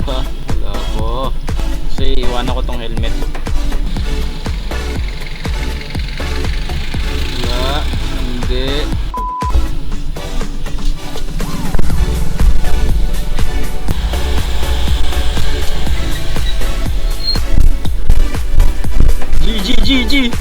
pa. Wala po. Kasi iwanan ko tong helmet. Wala. Hindi. GG.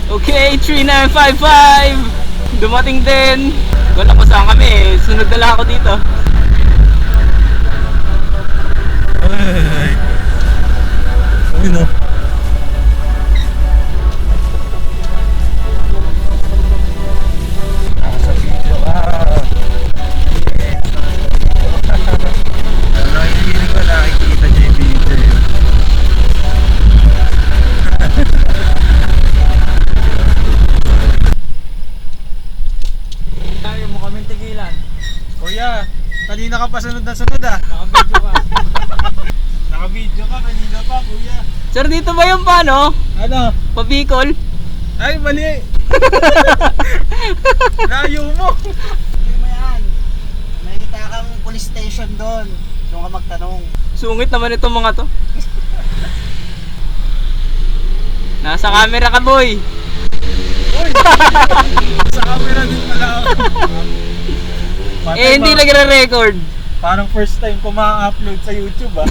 Okay, 3955. Dumating din. Wala ko saan kami. Sunod na lang ako dito. Ay no. Nasa video ka. Hindi ko nakikita niya yung video. Ayaw mo kaming tigilan. Kuya, kanina ka pa sunod na sunod ah. Naka-video ka. Naka-video ka kanina pa kuya. Sir, dito ba yung paano? Ano? Pabicol? Ay, mali! Layo mo! Hindi mo yan. May kita kang police station doon. Doon ka magtanong. Sungit naman itong mga to. Nasa camera ka, boy. Uy! Sa camera din pala ako. Patay Eh, hindi ba? nagre-record. Parang first time ko ma-upload sa YouTube ah.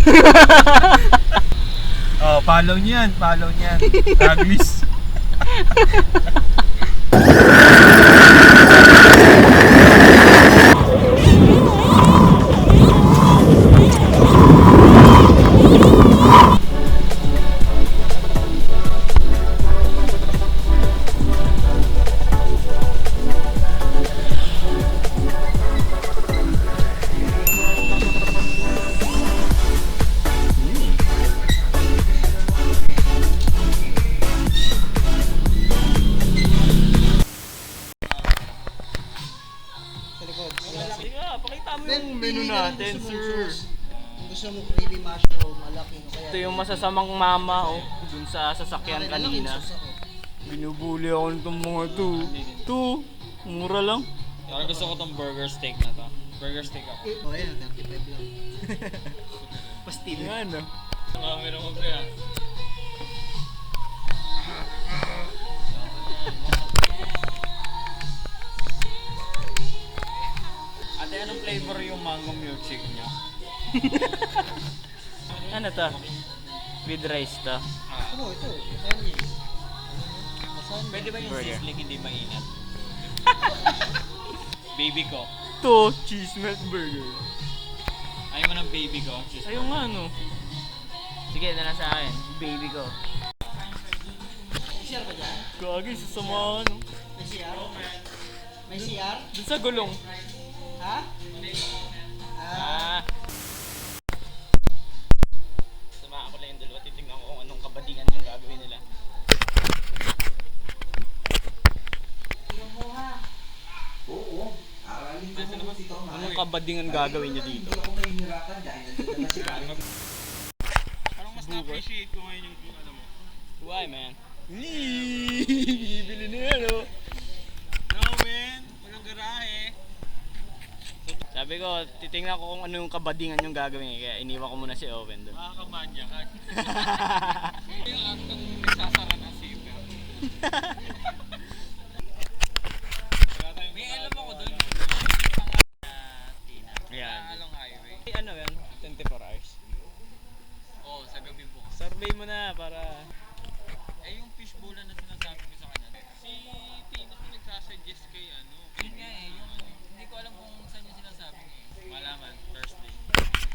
Oh, follow niyan, follow niyan. Aglis. Sa likod. Sige, pakita mo Then, yung menu pili ka ng natin, gusto sir. mong sauce. Kung gusto mo creamy mushroom, malaki. O kaya Ito yung masasamang mama, oh. Dun sa sasakyan Akin na lang yung kanina. sauce ako. Binubuli ako nitong mga to. Ito, mura lang. Parang gusto ko tong burger steak na to. Burger steak ako. O ayan, 35 lang. Pastil nga, no? Camera mo kaya. Ate, anong flavor yung mango milkshake niya? Ano to? With rice to. Ano, ito. Masaan niya. Masaan niya. Pwede ba yung Burger. sizzling hindi mainit? Baby ko. To, cheese melt burger. Ayaw mo ng baby ko. Cheese Ayun nga, no? Sige, na lang sa akin. Baby ko. May CR ba dyan? Gagi, sasama, no? May CR? May CR? Dun sa gulong. Ha? Ah. Sama ako lang yung dalawa. Titignan ko kung anong kabadingan yung gagawin nila. Oo. Aralin ko kung dito ako Anong kabadingan gagawin niya dito? Hindi ako mahihirapan dahil nandito na si Karen. Parang mas na-appreciate ko ngayon yung ano mo. Why, man? Bibili na yan, oh. No, man. Walang garahe. Sabi ko, titingnan ko kung ano yung kabadingan yung gagawin niya. Kaya iniwan ko muna si Owen doon. Makakamanya ka. Yung aktong nagsasara ng zipper. May alam ako doon. Ayan. Along highway. Ay, ano yan? 24 hours. Oo, sa gabi bukas. Survey mo na para... Eh, yung fishbowl na sinasabi ko sa kanya. Si Tina ko nagsasuggest kay ano. Yun nga eh, yung hindi ko alam kung saan yung sinasabi niya eh. Malaman, Thursday.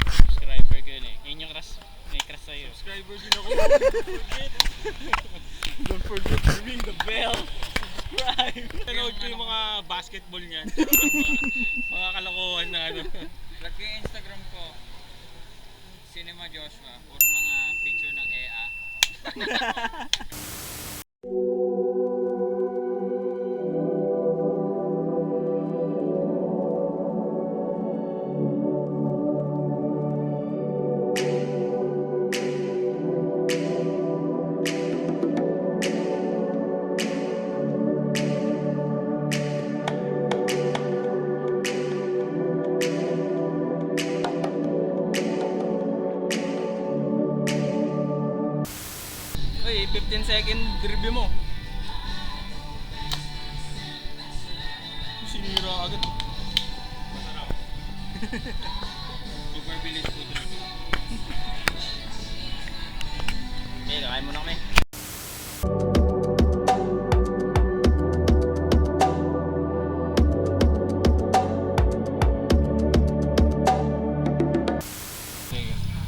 Subscriber ko yun eh. Yun yung crush. May crush sa'yo. Subscriber din ako. Don't forget to ring the bell. Subscribe. Nanood ko yung mga basketball niyan. Mga kalokohan na ano. Vlog ko yung Instagram ko. Cinema Joshua. Puro mga picture ng EA. 15 second review mo. Sinira agad. Super bilis po ito. Okay, kakain muna kami.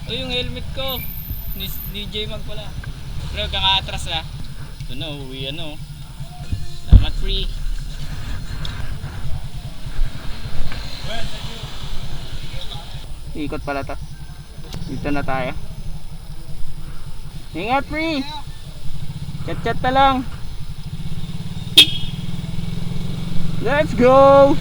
Ito yung helmet ko. Ni J-Mag pala. Pero kaka-atras na. Ito na, uwi ano. Salamat free. Ikot pala to. Dito na tayo. Ingat free. Chat-chat na lang. Let's go.